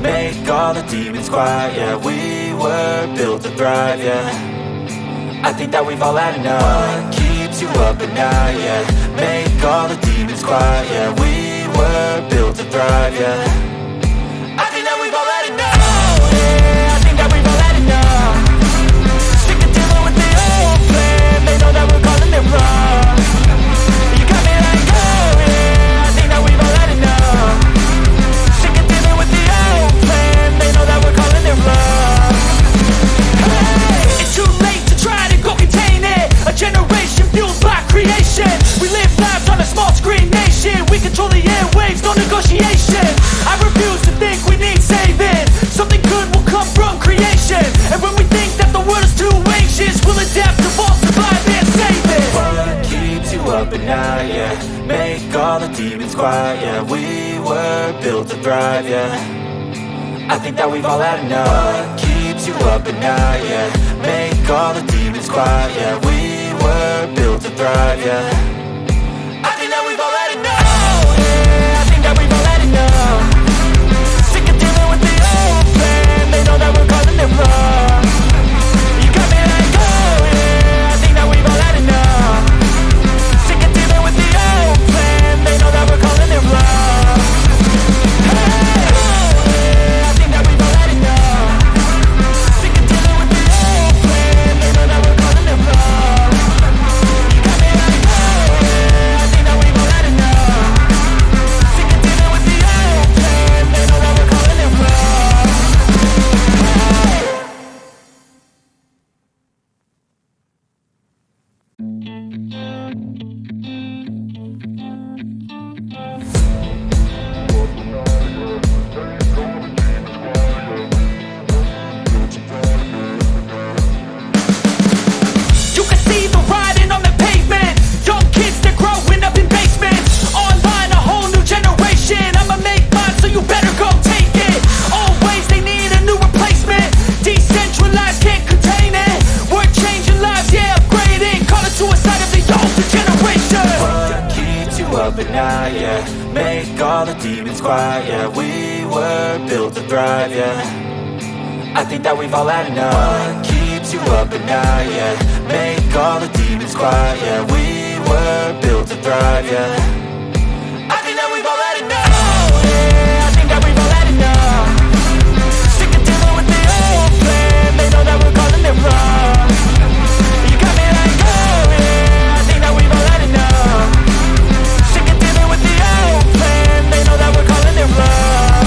make all the demons quiet, yeah. We were built to thrive, yeah. I think that we've all had enough. What keeps you up at night, yeah. Make all the demons quiet, yeah. We were built to thrive, yeah. I think that we've all had enough. Oh, yeah, I think that we've all had enough. Sick of dealing with the old plan. They know that we're calling it wrong. You got me like, oh yeah, I think that we've all had enough. Sick of dealing with the old plan. They know that we're calling it wrong. Hey, it's too late to try to go contain it. A generation fueled by creation. We live lives on a small screen nation. We control the airwaves, no negotiation. I refuse to think we need saving. Something good will come from creation. And when we think that the world is too anxious, we'll adapt, evolve, survive and save it. What keeps you up at night, yeah. Make all the demons quiet, yeah. We were built to thrive, yeah. I think that we've all had enough. What keeps you up at night, yeah. Make all the demons quiet, yeah. We were built to thrive, yeah. I think that we've all had enough. Oh yeah, I think that we've all had enough. Sick of dealing with the old plan. They know that we're calling it wrong. You got me like, oh yeah, I think that we've all had enough. Sick of dealing with the old plan. They know that we're calling it wrong. Hey, oh yeah, I think that we've all had enough. Sick of dealing with the old plan. They know that we're calling it wrong. You got me like, oh yeah, I think that we've all had enough. Sick of dealing with the old plan. They know that we're calling it wrong. You can see the writing on the pavement. Young kids, they're growing up in basements. Online, a whole new generation. I'ma make mine, so you better go take it. Always, they need a new replacement. Decentralized, can't contain it. We're changing lives, yeah, upgrading. Call it suicide of the older generation. What keeps you up at night, yeah. Make all the demons quiet, yeah. We were built to thrive, yeah. I think that we've all had enough. What keeps you up at night, yeah. Make all the demons quiet, yeah. We were built to thrive, yeah. I think that we've all had enough. Oh yeah, I think that we've all had enough. Sick of dealing with the old plan. They know that we're calling it wrong. You got me like, oh yeah, I think that we've all had enough. Sick of dealing with the old plan. They know that we're calling it wrong.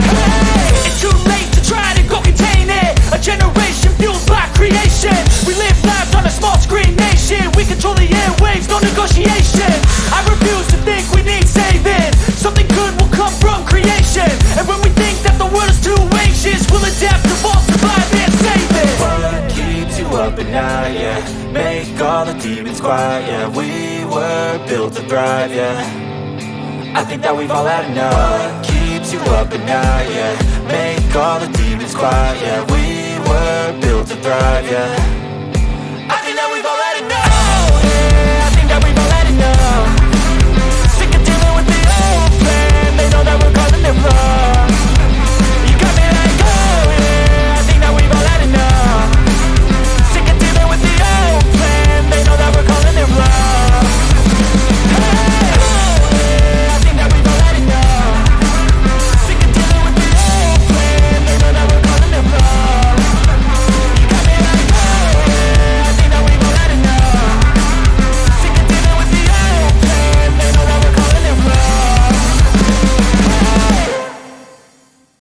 Hey, it's too late to try to go contain it. A generation fueled by creation. We live lives on a small screen nation. We control the airwaves, no negotiation. I refuse to think we need saving. Something good will come from creation. And when we think that the world is too anxious, we'll adapt, evolve, survive and save it. What keeps you up at night, yeah. Make all the demons quiet, yeah. We were built to thrive, yeah. I think that we've all had enough. What keeps you up at night, yeah. Make all the demons quiet, yeah. We were built to thrive, yeah.